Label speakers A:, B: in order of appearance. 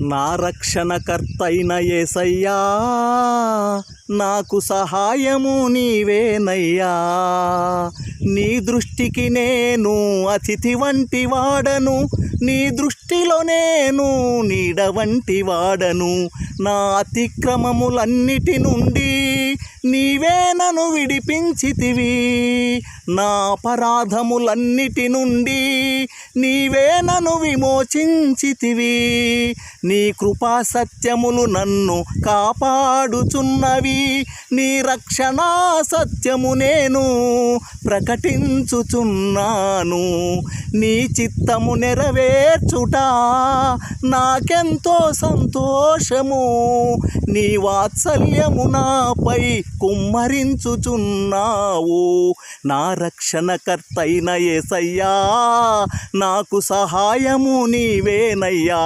A: నా రక్షణకర్తైన యేసయ్యా, నాకు సహాయము నీవేనయ్యా. నీ దృష్టికి నేను అతిథి వంటి వాడను, నీ దృష్టిలో నేను నీడ వంటి వాడను. నా అతిక్రమములన్నిటి నుండి నీవే నన్ను విడిపించితివి, నా అపరాధములన్నిటి నుండి నీవే నన్ను విమోచించితివి. నీ కృపా సత్యములు నన్ను కాపాడుచున్నవి, నీ రక్షణ సత్యము నేను ప్రకటించుచున్నాను. నీ చిత్తము నెరవేర్చుట నాకెంతో సంతోషము, నీ వాత్సల్యము నాపై కుమ్మరించుచున్నావు. నా రక్షణకర్తైన యేసయ్యా, నాకు సహాయము నీవేనయ్యా.